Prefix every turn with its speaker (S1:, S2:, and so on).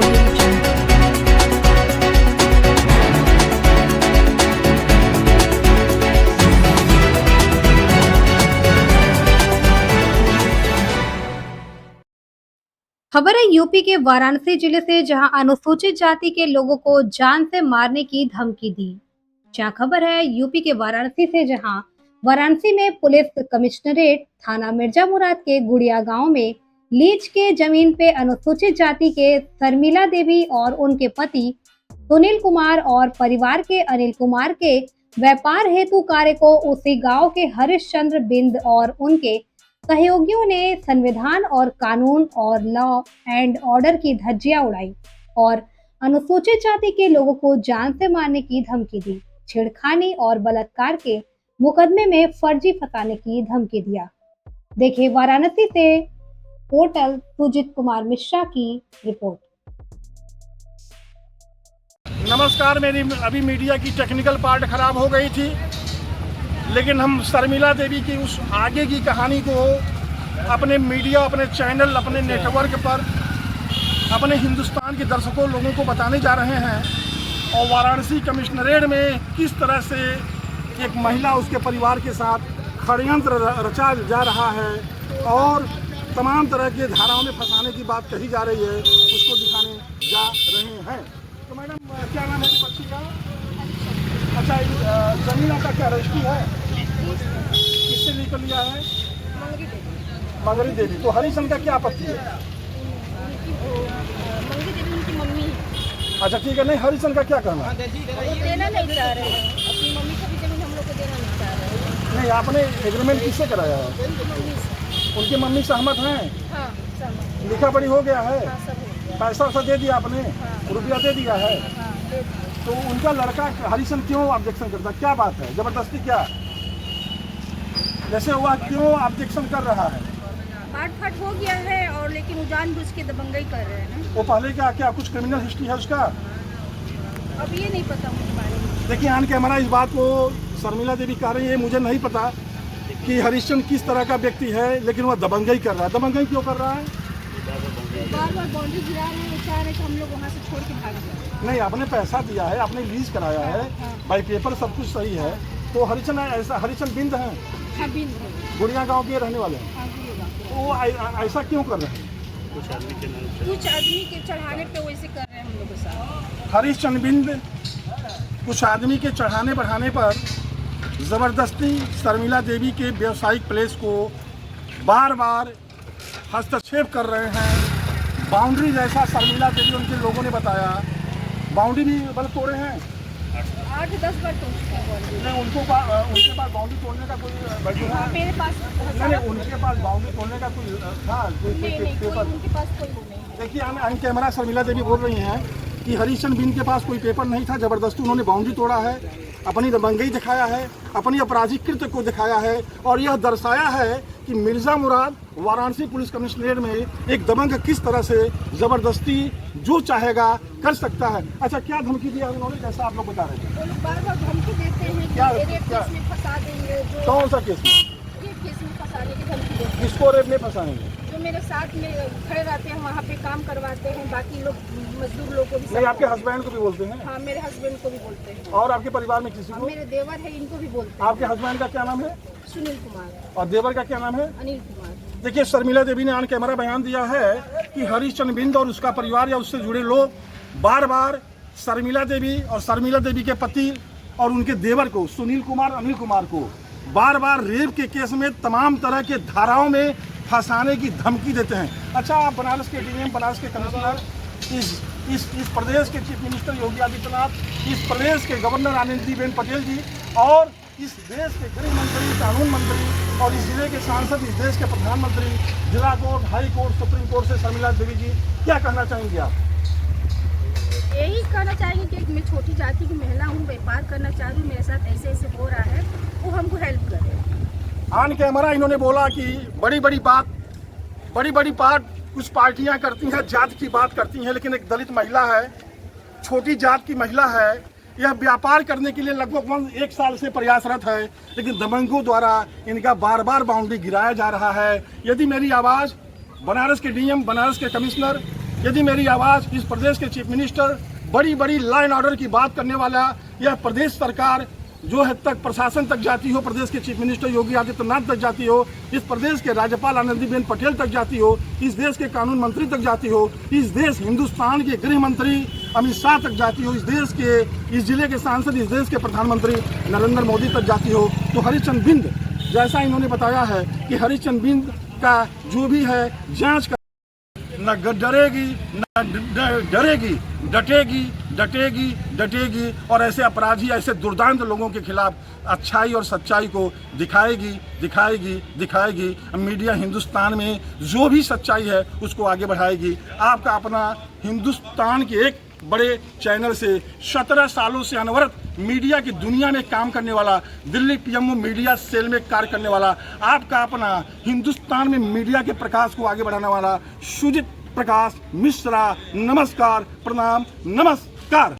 S1: Audio Jungle. खबर है UP के वाराणसी जिले से, जहां अनुसूचित जाति के लोगों को जान से मारने की धमकी दी। जहां खबर है यूपी के वाराणसी से, जहां वाराणसी में पुलिस कमिश्नरेट थाना मिर्जा मुराद के गुड़िया गांव में लीज के जमीन पे अनुसूचित जाति के शर्मिला देवी और उनके पति सुनील कुमार और परिवार के अनिल कुमार के व्यापार हेतु कार्य को उसी गांव के हरिश्चंद्र बिंद और उनके सहयोगियों ने संविधान और कानून और लॉ एंड ऑर्डर की धज्जियां उड़ाई और अनुसूचित जाति के लोगों को जान से मारने की धमकी दी। छेड़खानी और बलात्कार के मुकदमे में फर्जी फंसाने की धमकी दिया। देखिए वाराणसी से पोर्टल सुजीत कुमार मिश्रा की रिपोर्ट।
S2: नमस्कार, मेरी अभी मीडिया की टेक्निकल पार्ट खराब हो गई थी, लेकिन हम शर्मिला देवी की उस आगे की कहानी को अपने मीडिया, अपने चैनल, अपने नेटवर्क पर अपने हिंदुस्तान के दर्शकों लोगों को बताने जा रहे हैं। और वाराणसी कमिश्नरेट में किस तरह से एक महिला उसके परिवार के साथ षड्यंत्र रचा जा रहा है और तमाम तरह के धाराओं में फंसाने की बात कही जा रही है, उसको दिखाने जा रहे हैं। तो मैडम, क्या नाम है बच्ची का? अच्छा, जमीन आपका क्या रजिस्ट्री है? किससे निकल लिया है? मंगरी देवी। तो हरिचंद का क्या आपत्ति है?
S3: मंगरी देवी उनकी मम्मी है।
S2: अच्छा ठीक है, नहीं हरिचंद का क्या कहना है?
S3: वो देना नहीं चाह रहे हैं, अपनी मम्मी को भी जमीन हम लोग को देना नहीं चाह रहे हैं।
S2: नहीं, आपने एग्रीमेंट किससे कराया है?
S3: उनकी मम्मी से।
S2: उनकी मम्मी सहमत हैं?
S3: हाँ, सहमत।
S2: लिखा पढ़ी हो गया है?
S3: हाँ, सब हो गया।
S2: पैसा वैसा दे दिया आपने? रुपया दे दिया है?
S3: हाँ, दे दिया।
S2: तो उनका लड़का हरिचंद क्यों ऑब्जेक्शन करता? क्या बात है, जबरदस्ती क्या? जैसे हुआ क्यों ऑब्जेक्शन कर रहा है?
S3: पाट फाट हो गया है, और लेकिन वो जानबूझ के दबंगई कर रहे हैं ना।
S2: वो पहले क्या कुछ क्रिमिनल हिस्ट्री है उसका?
S3: अब ये नहीं पता मुझे बारे में।
S2: देखिए, आन कैमरा इस बात को शर्मिला देवी कह रही है, मुझे नहीं पता कि हरिश्चंद्र किस तरह का व्यक्ति है, लेकिन वह दबंगई कर रहा है। दबंगई क्यों कर रहा है?
S3: बार बार बाउंड्री गिरा रहे हैं, चाह रहे हैं कि हम लोग वहाँ से छोड़ के भाग जाए।
S2: नहीं, आपने पैसा दिया है, आपने लीज कराया है, बाई पेपर सब कुछ सही है। तो हरिचंद बिंद है,
S3: हाँ, बिंद है।
S2: गुड़िया गांव के रहने वाले हैं।
S3: हाँ, बिंद है।
S2: तो वो ऐसा क्यों कर रहे हैं?
S3: कुछ आदमी के चढ़ाने पे वैसे कर रहे हैं हम लोग के साथ।
S2: हरिश्चंद्र बिंद कुछ आदमी के चढ़ाने बढ़ाने पर ज़बरदस्ती शर्मिला देवी के व्यावसायिक प्लेस को बार बार हस्तक्षेप कर रहे हैं। बाउंड्री जैसा शर्मिला देवी उनके लोगों ने बताया, बाउंड्री भी बल तोड़े हैं।
S3: 8-10 बार तोड़ चुके हैं बाउंड्री।
S2: नहीं, उनके पास बाउंड्री तोड़ने का कोई
S3: हाँ, मेरे पास
S2: नहीं, उनके पास बाउंड्री तोड़ने का कोई था?
S3: नहीं,
S2: पेपर?
S3: उनके पास कोई वो नहीं।
S2: देखिए, ऑन कैमरा शर्मिला देवी बोल रही हैं कि हरिचंद्र बिंद के पास कोई पेपर नहीं था, जबरदस्ती उन्होंने बाउंड्री तोड़ा है, अपनी दबंगई दिखाया है, अपनी आपराधिक कृत्य को दिखाया है और यह दर्शाया है कि मिर्जा मुराद वाराणसी पुलिस कमिश्नरेट में एक दबंग किस तरह से जबरदस्ती जो चाहेगा कर सकता है। अच्छा, क्या धमकी दिया उन्होंने, जैसा आप लोग बता रहे थे?
S3: वो लोग बार बार धमकी देते हैं कि
S2: क्या
S3: रेप केस में फंसा देंगे। जो
S2: कौन सा केस में?
S3: रेप केस में फंसाने की धमकी देते हैं।
S2: किसको रेप में फंसाएंगे?
S3: जो मेरे साथ में खड़े रहते हैं, वहाँ पे काम करवाते हैं, बाकी लोग मजदूर लोग को भी।
S2: नहीं, आपके हस्बैंड को भी बोलते हैं?
S3: हाँ, मेरे हस्बैंड को भी बोलते हैं।
S2: और आपके परिवार में किसी को?
S3: मेरे देवर है, इनको भी बोलते हैं।
S2: आपके हस्बैंड का क्या नाम है?
S3: सुनील कुमार।
S2: और देवर का क्या नाम है?
S3: अनिल कुमार।
S2: देखिए, शर्मिला देवी ने ऑन कैमरा बयान दिया है कि हरिश्चंद्र बिंद और उसका परिवार या उससे जुड़े लोग बार बार शर्मिला देवी और शर्मिला देवी के पति और उनके देवर को सुनील कुमार, अनिल कुमार को बार बार रेप के केस में तमाम तरह के धाराओं में फंसाने की धमकी देते हैं। अच्छा, आप बनारस के डीएम, बनारस के कमिश्नर, इस प्रदेश के चीफ मिनिस्टर योगी आदित्यनाथ, इस प्रदेश के गवर्नर आनंदीबेन पटेल जी और इस देश के गृह मंत्री, कानून मंत्री और इस जिले के सांसद, इस देश के प्रधानमंत्री, जिला court, high court, supreme court से शर्मिला देवी जी क्या कहना चाहेंगे आप?
S3: यही कहना चाहेंगे कि मैं छोटी जाति की महिला हूँ, व्यापार करना चाह रही हूँ, मेरे साथ ऐसे ऐसे हो रहा है, वो हमको हेल्प करें।
S2: ऑन कैमरा इन्होंने बोला कि बड़ी बड़ी बात कुछ पार्टियां करती हैं, जात की बात करती हैं, लेकिन एक दलित महिला है, छोटी जात की महिला है, यह व्यापार करने के लिए लगभग 1 साल से प्रयासरत है, लेकिन दबंगों द्वारा इनका बार बार बाउंड्री गिराया जा रहा है। यदि मेरी आवाज़ बनारस के डीएम, बनारस के कमिश्नर, यदि मेरी आवाज़ इस प्रदेश के चीफ मिनिस्टर, बड़ी बड़ी लॉ एंड ऑर्डर की बात करने वाला, यह प्रदेश सरकार जो हद तक प्रशासन तक जाती हो, प्रदेश के चीफ मिनिस्टर योगी आदित्यनाथ तक जाती हो, इस प्रदेश के राज्यपाल आनंदीबेन पटेल तक जाती हो, इस देश के कानून मंत्री तक जाती हो, इस देश हिंदुस्तान के गृह मंत्री अमित शाह तक जाती हो, इस देश के इस जिले के सांसद, इस देश के प्रधानमंत्री नरेंद्र मोदी तक जाती हो, तो हरिचंद बिंद जैसा इन्होंने बताया है कि हरिचंद बिंद का जो भी है जांच का न डरेगी, न डरेगी, डटेगी, डटेगी, डटेगी और ऐसे अपराधी, ऐसे दुर्दांत लोगों के खिलाफ अच्छाई और सच्चाई को दिखाएगी, दिखाएगी, दिखाएगी। मीडिया हिंदुस्तान में जो भी सच्चाई है उसको आगे बढ़ाएगी। आपका अपना हिंदुस्तान के एक बड़े चैनल से 17 सालों से अनवरत मीडिया की दुनिया में काम करने वाला, दिल्ली पीएमओ मीडिया सेल में कार्य करने वाला, आपका अपना हिंदुस्तान में मीडिया के प्रकाश को आगे बढ़ाने वाला सुजीत प्रकाश मिश्रा, नमस्कार, प्रणाम, नमस्कार।